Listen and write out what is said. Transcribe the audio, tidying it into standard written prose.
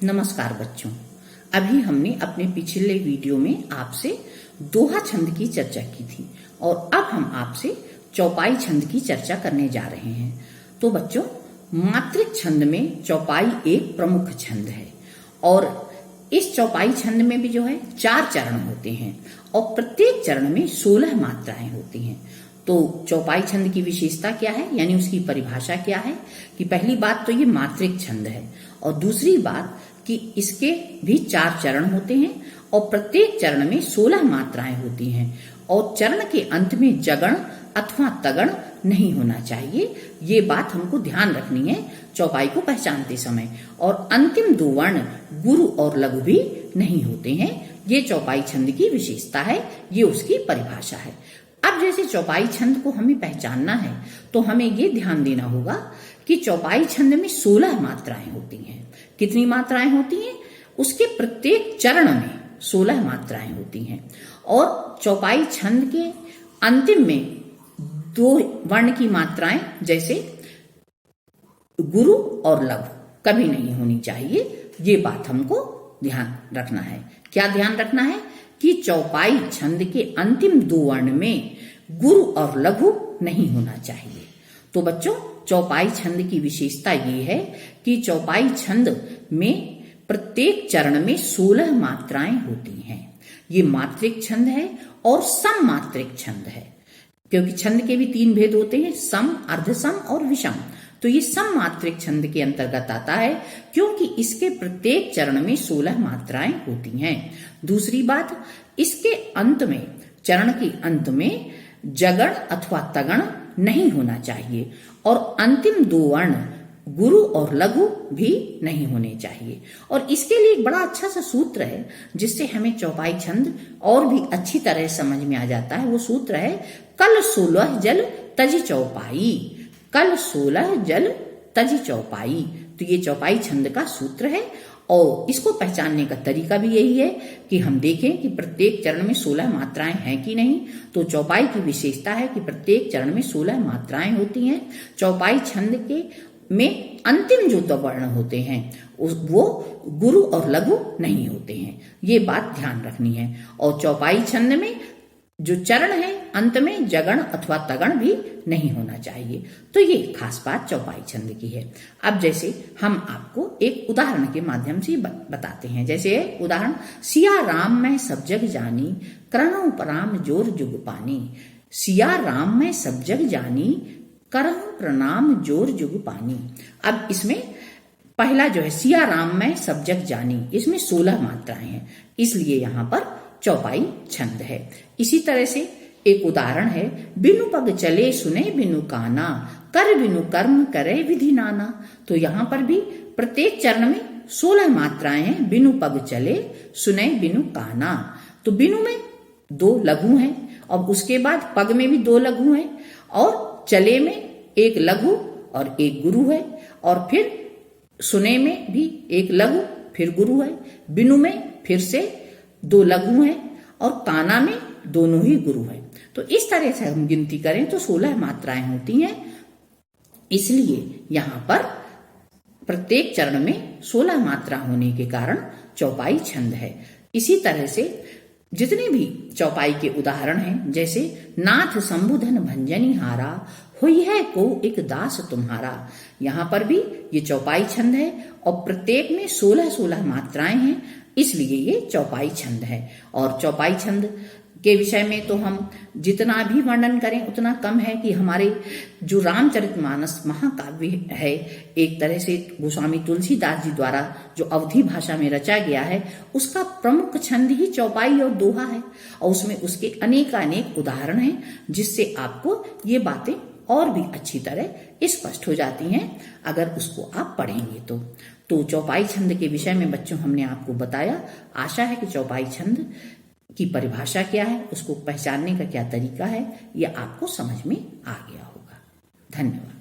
नमस्कार बच्चों। अभी हमने अपने पिछले वीडियो में आपसे दोहा छंद की चर्चा की थी और अब हम आपसे चौपाई छंद की चर्चा करने जा रहे हैं। तो बच्चों, मात्रिक छंद में चौपाई एक प्रमुख छंद है और इस चौपाई छंद में भी जो है 4 चरण होते हैं और प्रत्येक चरण में 16 मात्राएं होती हैं। तो चौपाई छंद की विशेषता क्या है, यानी उसकी परिभाषा क्या है कि पहली बात तो ये मात्रिक छंद है और दूसरी बात कि इसके भी 4 चरण होते हैं और प्रत्येक चरण में 16 मात्राएं होती हैं और चरण के अंत में जगण अथवा तगण नहीं होना चाहिए। ये बात हमको ध्यान रखनी है चौपाई को पहचानते समय। और अंतिम 2 वर्ण गुरु और लघु भी नहीं होते हैं। ये चौपाई छंद की विशेषता है, ये उसकी परिभाषा है। अब जैसे चौपाई छंद को हमें पहचानना है तो हमें ये ध्यान देना होगा कि चौपाई छंद में 16 मात्राएं होती हैं। कितनी मात्राएं होती हैं? उसके प्रत्येक चरण में 16 मात्राएं होती हैं और चौपाई छंद के अंतिम में 2 वर्ण की मात्राएं जैसे गुरु और लघु कभी नहीं होनी चाहिए। ये बात हमको ध्यान रखना है। क्या ध्यान रखना है कि चौपाई छंद के अंतिम 2 वर्ण में गुरु और लघु नहीं होना चाहिए। तो बच्चों, चौपाई छंद की विशेषता ये है कि चौपाई छंद में प्रत्येक चरण में 16 मात्राएं होती हैं। ये मात्रिक छंद है और सम मात्रिक छंद है, क्योंकि छंद के भी 3 भेद होते हैं, सम, अर्धसम और विषम। तो ये सम मात्रिक छंद के अंतर्गत आता है क्योंकि इसके प्रत्येक चरण में 16 मात्राएं होती हैं। दूसरी बात, इसके अंत में, चरण के अंत में जगण अथवा तगण नहीं होना चाहिए और अंतिम 2 वर्ण गुरु और लघु भी नहीं होने चाहिए। और इसके लिए एक बड़ा अच्छा सा सूत्र है जिससे हमें चौपाई छंद और भी अच्छी तरह समझ में आ जाता है। वो सूत्र है कल 16 जल तजी चौपाई। कल 16 जल तजी चौपाई। तो ये चौपाई छंद का सूत्र है और इसको पहचानने का तरीका भी यही है कि हम देखें कि प्रत्येक चरण में 16 मात्राएं हैं कि नहीं। तो चौपाई की विशेषता है कि प्रत्येक चरण में 16 मात्राएं होती हैं। चौपाई छंद के में अंतिम जो 2 वर्ण होते हैं वो गुरु और लघु नहीं होते हैं। ये बात ध्यान रखनी है। और चौपाई छंद में जो चरण है अंत में जगण अथवा तगण भी नहीं होना चाहिए। तो ये खास बात चौपाई छंद की है। अब जैसे हम आपको एक उदाहरण के माध्यम से बताते हैं। जैसे उदाहरण, सिया राम मैं सब जग जानी, करहु प्रणाम जोर जुग पानी। सिया राम मैं सब जग जानी, करहु प्रणाम जोर जुग पानी। अब इसमें पहला जो है सिया राम मैं सब जग जानी, इसमें 16 मात्राएं हैं, इसलिए यहाँ पर चौपाई छंद है। इसी तरह से एक उदाहरण है, बिनु पग चले सुने बिनु काना, कर बिनु कर्म करे विधि नाना। तो यहाँ पर भी प्रत्येक चरण में 16 मात्राएं हैं। बिनु पग चले सुने बिनु काना। तो बिनु में 2 लघु हैं और उसके बाद पग में भी 2 लघु हैं और चले में 1 लघु और 1 गुरु है और फिर सुने में भी 1 लघु फिर गुरु है। बिनु में फिर से 2 लघु हैं और काना में दोनों ही गुरु हैं। तो इस तरह से हम गिनती करें तो 16 मात्राएं होती हैं। इसलिए यहाँ पर प्रत्येक चरण में 16 मात्रा होने के कारण चौपाई छंद है। इसी तरह से जितने भी चौपाई के उदाहरण हैं, जैसे नाथ संबुधन भंजनी हारा, हुई है को एक दास तुम्हारा। यहाँ पर भी ये चौपाई छंद है और प्रत्येक में 16 मात्राएं हैं, इसलिए ये चौपाई छंद है। और चौपाई छंद के विषय में तो हम जितना भी वर्णन करें उतना कम है कि हमारे जो रामचरितमानस महाकाव्य है, एक तरह से गोस्वामी तुलसीदास जी द्वारा जो अवधी भाषा में रचा गया है, उसका प्रमुख छंद ही चौपाई और दोहा है और उसमें उसके अनेक उदाहरण हैं जिससे आपको ये बातें और भी अच्छी तरह स्पष्ट हो जाती हैं अगर उसको आप पढ़ेंगे तो चौपाई छंद के विषय में बच्चों हमने आपको बताया। आशा है कि चौपाई छंद की परिभाषा क्या है, उसको पहचानने का क्या तरीका है, यह आपको समझ में आ गया होगा। धन्यवाद।